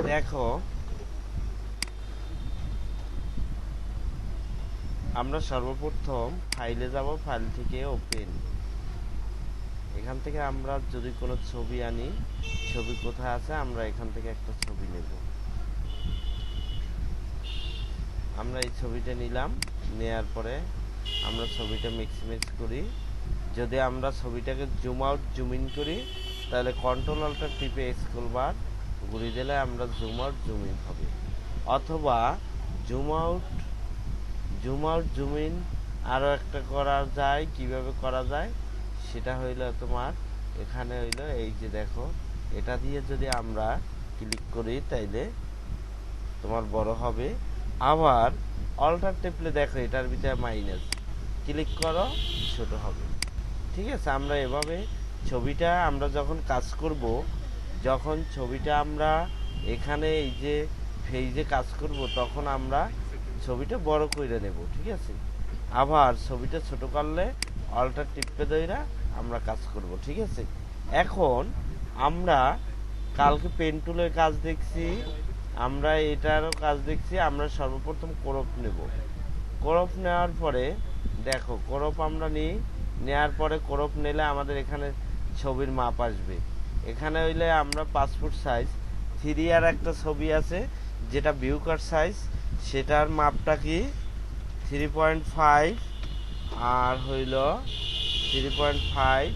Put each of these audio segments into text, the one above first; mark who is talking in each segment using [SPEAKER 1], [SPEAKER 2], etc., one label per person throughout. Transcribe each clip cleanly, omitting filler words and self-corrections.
[SPEAKER 1] দেখো আমরা সর্বপ্রথম ফাইলে যাব, ফাইল থেকে ওপেন। এখান থেকে আমরা যদি কোনো ছবি আনি, ছবি কোথায় আছে, আমরা এখান থেকে একটা ছবি নেব। আমরা এই ছবিটা নিলাম, নেয়ার পরে আমরা ছবিটা মিক্স করি। যদি আমরা ছবিটাকে জুম আউট জুম ইন করি, তাহলে কন্ট্রোল অল্টার টিপে স্ক্রল বার ঘুরিয়ে দিলে আমরা জুম আউট জুম ইন হবে। অথবা জুম আউট জুম ইন আরও একটা করা যায়। কিভাবে করা যায় সেটা হইল তোমার এখানে হইল এই যে দেখো, এটা দিয়ে যদি আমরা ক্লিক করি তাইলে তোমার বড় হবে। আবার অল্টার টিপলে দেখো এটার ভিতরে মাইনাস, ক্লিক করো ছোট হবে। ঠিক আছে, আমরা এভাবে ছবিটা আমরা যখন কাজ করব, যখন ছবিটা আমরা এখানে এই যে ফেজে কাজ করব, তখন আমরা ছবিটা বড় করে নেব। ঠিক আছে, আবার ছবিটা ছোট করলে অল্টার টিপে ধইরা আমরা কাজ করব। ঠিক আছে, এখন আমরা কালকে পেন টুলের কাজ দেখছি, আমরা এটারও কাজ দেখছি। আমরা সর্বপ্রথম ক্রপ নেব। ক্রপ নেওয়ার পরে দেখো, ক্রপ আমরা নিই, নেওয়ার পরে ক্রপ নিলে আমাদের এখানে ছবির মাপ আসবে। এখানে হইলে আমরা পাসপোর্ট সাইজ 3 আর একটা ছবি আছে যেটা ভিউ কাট সাইজ, সেটার মাপটা কি 3.5 আর হইল 3.5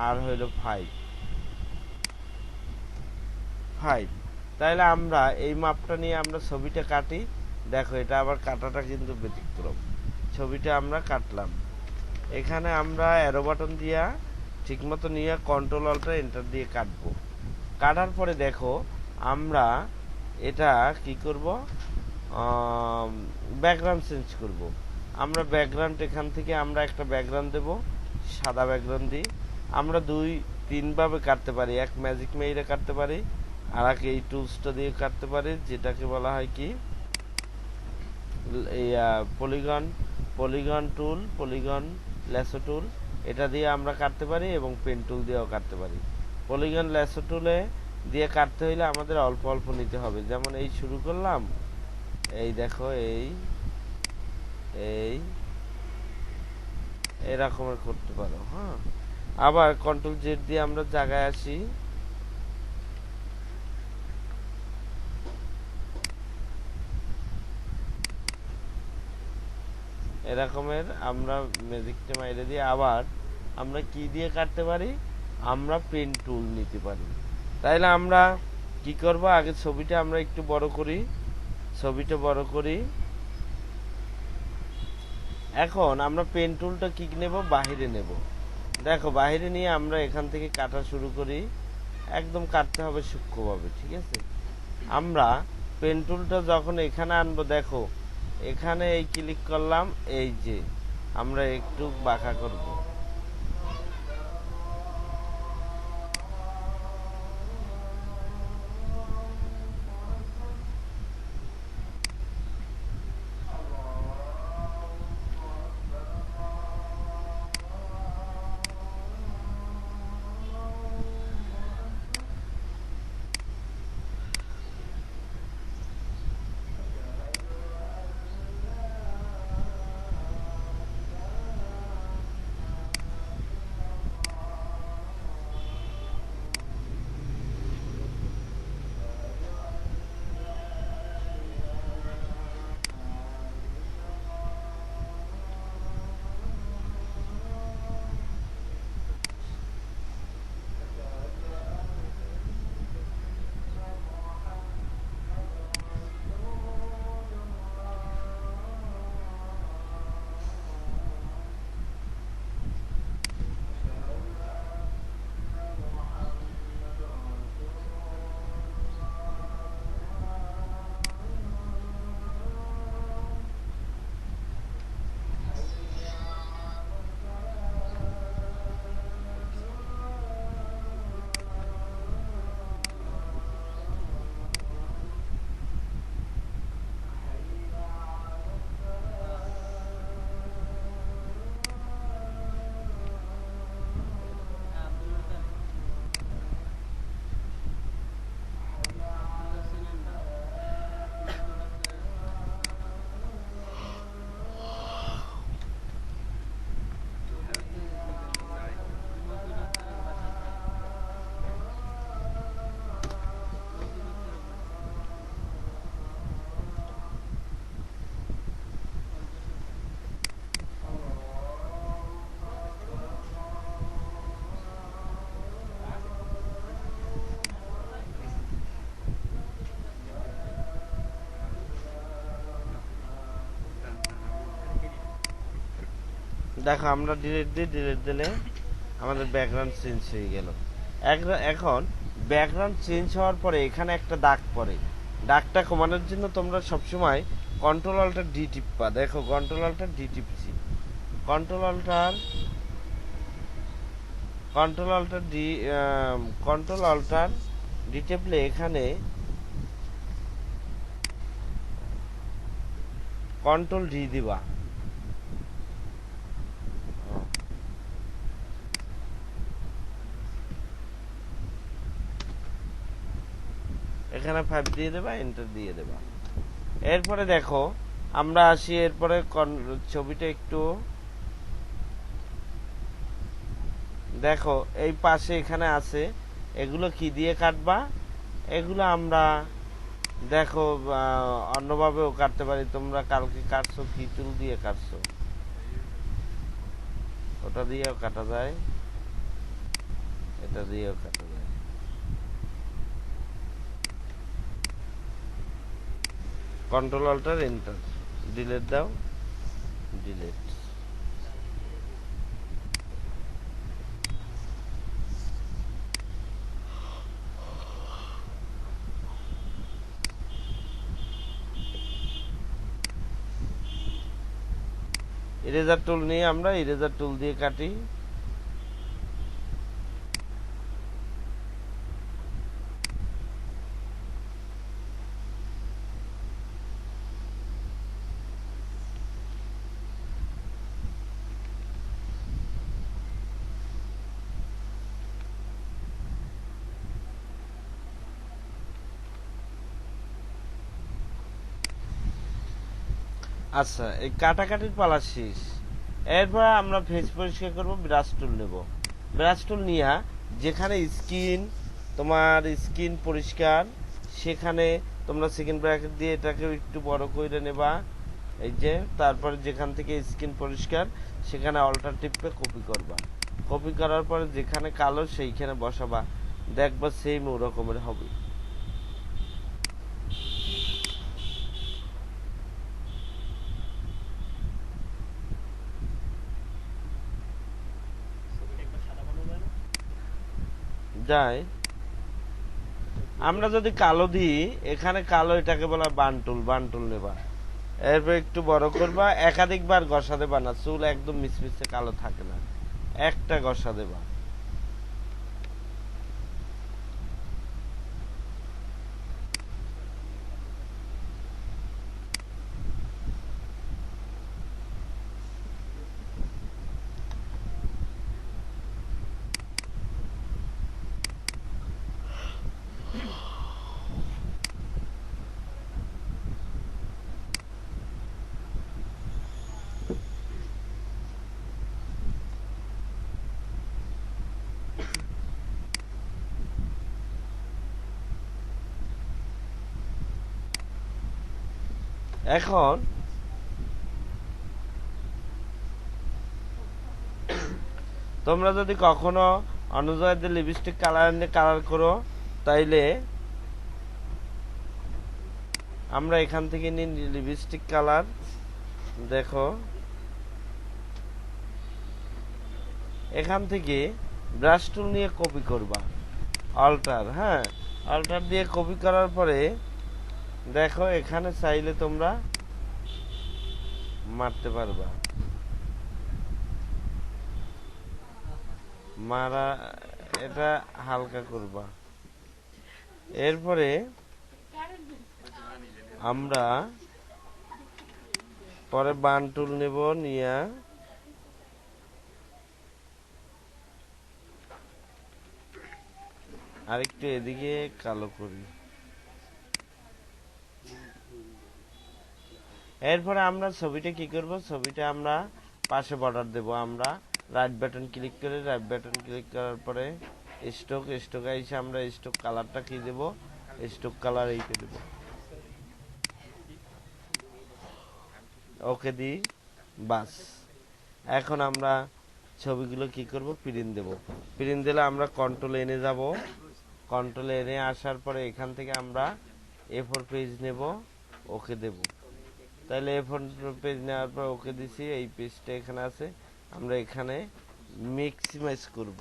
[SPEAKER 1] আর হইল 5। তাইলে আমরা এই মাপটা নিয়ে আমরা ছবিটা কাটি। দেখো এটা আবার কাটাটা কিন্তু ব্যতিক্রম। ছবিটা আমরা কাটলাম, এখানে আমরা অ্যারো বাটন দিয়া ঠিকমতো নিয়ে কন্ট্রোল অল্টার এন্টার দিয়ে কাটবো। কাটার পরে দেখো আমরা এটা কি করব, ব্যাকগ্রাউন্ড চেঞ্জ করব। আমরা ব্যাকগ্রাউন্ড এখান থেকে আমরা একটা ব্যাকগ্রাউন্ড দেব, সাদা ব্যাকগ্রাউন্ড দিই। আমরা 2-3 ভাবে কাটতে পারি। এক ম্যাজিক মেইরে কাটতে পারি, আর এক এই টুলসটা দিয়ে কাটতে পারি, যেটাকে বলা হয় কি polygon polygon tool, polygon lasso টুল। এটা দিয়ে আমরা কাটতে পারি এবং পেন টুল দিয়েও কাটতে পারি। পলিগন ল্যাসো টুলে দিয়ে কাটতে হইলে আমাদের অল্প অল্প নিতে হবে। যেমন এই শুরু করলাম, এই দেখো এই এই এরকমের করতে পারো। হ্যাঁ, আবার কন্ট্রোল জেড দিয়ে আমরা জায়গায় আসি, এরকমের আমরা ম্যাজিকটা মাইরে দিয়ে আবার আমরা কি দিয়ে কাটতে পারি, আমরা পেন টুল নিতে পারি। তাইলে আমরা কি করব, আগে ছবিটা আমরা একটু বড় করি, ছবিটা বড় করি। এখন আমরা পেন টুলটা কি নেব, বাহিরে নেব। দেখো বাহিরে নিয়ে আমরা এখান থেকে কাটা শুরু করি, একদম কাটতে হবে সূক্ষ্মভাবে। ঠিক আছে, আমরা পেন টুলটা যখন এখানে আনবো, দেখো এখানে এই ক্লিক করলাম, এই যে আমরা একটু বাঁকা করব। দেখো আমরা ডিলিট দিলে আমাদের ব্যাকগ্রাউন্ড চেঞ্জ হয়ে গেল। এখন ব্যাকগ্রাউন্ড চেঞ্জ হওয়ার পরে এখানে একটা দাগ পড়ে, দাগটা কমানোর জন্য তোমরা সবসময় কন্ট্রোল অল্টার ডি টিপবা। দেখো কন্ট্রোল অল্টার ডি টিপছি, control alt D, control alt D টিপলে এখানে কন্ট্রোল ডি দিবা। এখানে 5 দিয়ে দেবা, এন্টার দিয়ে দেবা। এরপরে দেখো আমরা আসি, এরপরে ছবিটা একটু দেখো এই পাশে এখানে আছে, এগুলো কি দিয়ে কাটবা? এগুলো আমরা দেখো অন্যভাবেও কাটতে পারি। তোমরা কালকে কাটছো কি টুল দিয়ে কাটছো? ওটা দিয়েও কাটা যায়, এটা দিয়েও কাটা যায়। কন্ট্রোল অল্টার এন্টার, ডিলিট দাও, ডিলিট। ইরেজার টুল নিয়ে আমরা ইরেজার টুল দিয়ে কাটি। আচ্ছা, এই কাটাকাটির পালা শেষ। এরপর আমরা ফেস পরিষ্কার করব, ব্রাশ টুল নেব। ব্রাশ টুল নিয়ে যেখানে স্কিন, তোমার স্কিন পরিষ্কার, সেখানে তোমরা সেকেন্ড ব্র্যাকেট দিয়ে এটাকে একটু বড় করে নেবা। এই যে তারপরে যেখান থেকে স্কিন পরিষ্কার সেখানে অল্টার টিপে কপি করবা। কপি করার পরে যেখানে কালো সেইখানে বসাবা, দেখবা সেম ওরকমের হবে। যায় আমরা যদি কালো দিই, এখানে কালো, এটাকে বলা বানটুল, বানটুল নেবা। এরপর একটু বড় করবা, একাধিকবার ঘষা দেবা না, চুল একদম মিসমিসে কালো থাকে না, একটা ঘষা দেবা। এখন তোমরা যদি কখনো অনুযায়ীদের লিপস্টিক কালার নিয়ে কালার করো, তাইলে আমরা এখান থেকে নিই লিপস্টিক কালার। দেখো এখান থেকে ব্রাশ টুল নিয়ে কপি করবা, অল্টার, হ্যাঁ অল্টার দিয়ে কপি করার পরে দেখো এখানে চাইলে তোমরা মারতে পারবা, মারা, এটা হালকা করবা। এরপরে আমরা পরে বান টুল নেব, নিয়ে আরেকটু এদিকে কালো করি। এরপরে আমরা ছবিটা কি করব, ছবিটা আমরা পাশে বর্ডার দেব। আমরা রাইট বাটন ক্লিক করে, রাইট বাটন ক্লিক করার পরে স্ট্রোক, স্ট্রোক এসে আমরা স্ট্রোক কালারটা কি দেব, স্ট্রোক কালার এইটা দেব। ওকে দিই, বাস। এখন আমরা ছবিগুলো কি করব, প্রিন্ট দেব। প্রিন্ট দিলে আমরা কন্ট্রোল এনে যাব, কন্ট্রোল এনে আসার পরে এখান থেকে আমরা A4 পেজ নেব, ওকে দেব। তাহলে A4 পেজ নেওয়ার পর ওকে দিছি, এই পেজটা এখানে আছে, আমরা এখানে ম্যাক্সিমাইজ করব।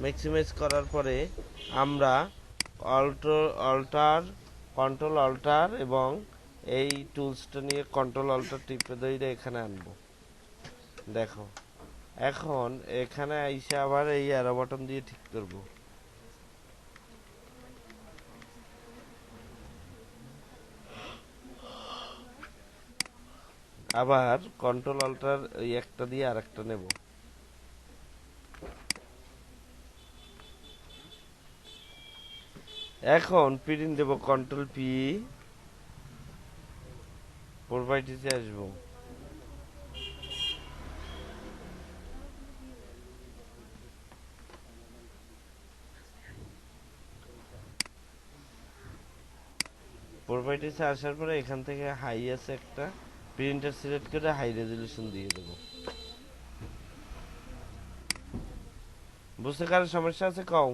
[SPEAKER 1] ম্যাক্সিমাইজ করার পরে আমরা অল্টার কন্ট্রোল অল্টার এবং এই টুলসটা নিয়ে কন্ট্রোল অল্টার টিপে ধরে এখানে আনবো। দেখো এখন এখানে আইসা আবার এই অ্যারো বাটন দিয়ে ঠিক করব। আবার কন্ট্রোল অল্টার এই একটা দিয়ে আরেকটা নেব। এখন প্রিন্ট দেব, কন্ট্রোল পি, প্রপার্টিতে আসবো, প্রপার্টিতে আসার পরে এখান থেকে হাই আছে একটা, প্রিন্টার সিলেক্ট করে হাই রেজলিউশন দিয়ে দেব। বুঝতে কারো সমস্যা আছে কও?